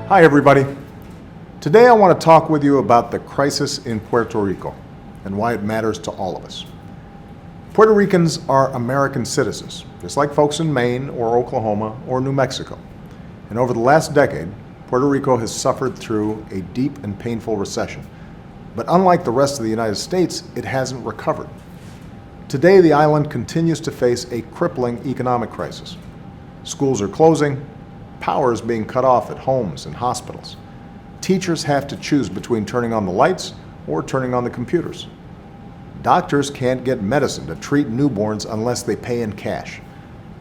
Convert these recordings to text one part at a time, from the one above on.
Hi everybody. Today I want to talk with you about the crisis in Puerto Rico and why it matters to all of us. Puerto Ricans are American citizens, just like folks in Maine or Oklahoma or New Mexico. And over the last decade, Puerto Rico has suffered through a deep and painful recession. But unlike the rest of the United States, it hasn't recovered. Today, the island continues to face a crippling economic crisis. Schools are closing, power is being cut off at homes and hospitals. Teachers have to choose between turning on the lights or turning on the computers. Doctors can't get medicine to treat newborns unless they pay in cash.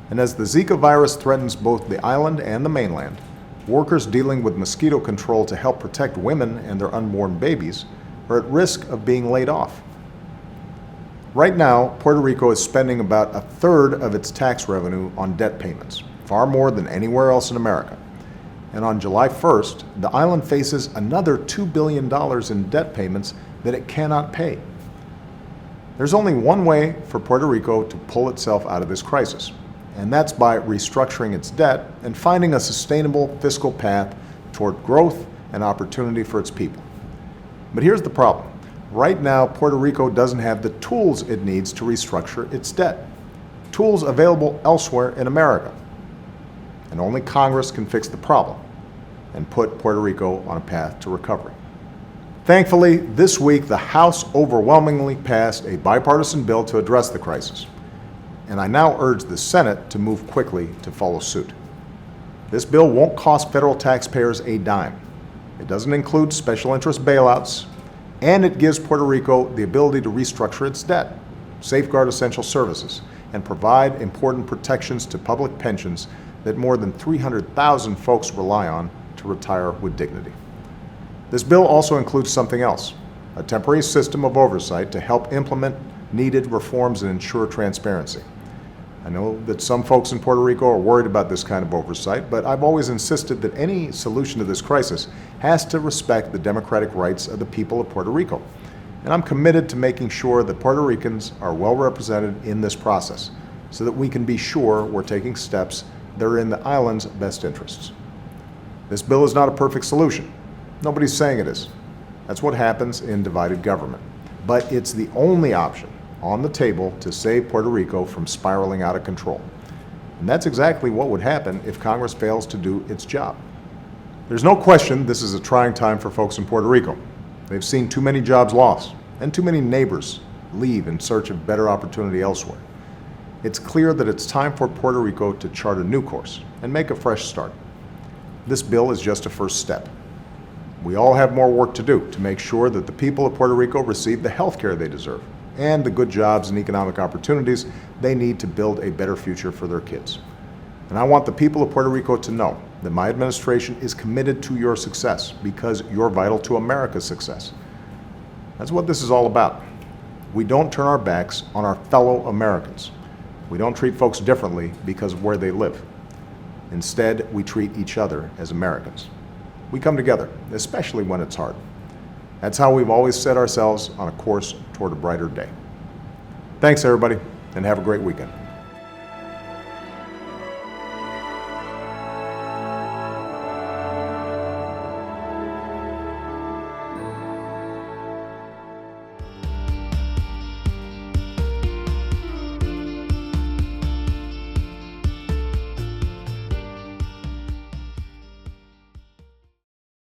And as the Zika virus threatens both the island and the mainland, workers dealing with mosquito control to help protect women and their unborn babies are at risk of being laid off. Right now, Puerto Rico is spending about a third of its tax revenue on debt payments, far more than anywhere else in America. And on July 1st, the island faces another $2 billion in debt payments that it cannot pay. There's only one way for Puerto Rico to pull itself out of this crisis, and that's by restructuring its debt and finding a sustainable fiscal path toward growth and opportunity for its people. But here's the problem. Right now, Puerto Rico doesn't have the tools it needs to restructure its debt. Tools available elsewhere in America. And only Congress can fix the problem and put Puerto Rico on a path to recovery. Thankfully, this week the House overwhelmingly passed a bipartisan bill to address the crisis. And I now urge the Senate to move quickly to follow suit. This bill won't cost federal taxpayers a dime. It doesn't include special interest bailouts, and it gives Puerto Rico the ability to restructure its debt, safeguard essential services, and provide important protections to public pensions that more than 300,000 folks rely on to retire with dignity. This bill also includes something else, a temporary system of oversight to help implement needed reforms and ensure transparency. I know that some folks in Puerto Rico are worried about this kind of oversight, but I've always insisted that any solution to this crisis has to respect the democratic rights of the people of Puerto Rico. And I'm committed to making sure that Puerto Ricans are well represented in this process so that we can be sure we're taking steps that are in the island's best interests. This bill is not a perfect solution. Nobody's saying it is. That's what happens in divided government. But it's the only option on the table to save Puerto Rico from spiraling out of control. And that's exactly what would happen if Congress fails to do its job. There's no question this is a trying time for folks in Puerto Rico. They've seen too many jobs lost and too many neighbors leave in search of better opportunity elsewhere. It's clear that it's time for Puerto Rico to chart a new course and make a fresh start. This bill is just a first step. We all have more work to do to make sure that the people of Puerto Rico receive the health care they deserve and the good jobs and economic opportunities they need to build a better future for their kids. And I want the people of Puerto Rico to know that my administration is committed to your success because you're vital to America's success. That's what this is all about. We don't turn our backs on our fellow Americans. We don't treat folks differently because of where they live. Instead, we treat each other as Americans. We come together, especially when it's hard. That's how we've always set ourselves on a course toward a brighter day. Thanks, everybody, and have a great weekend.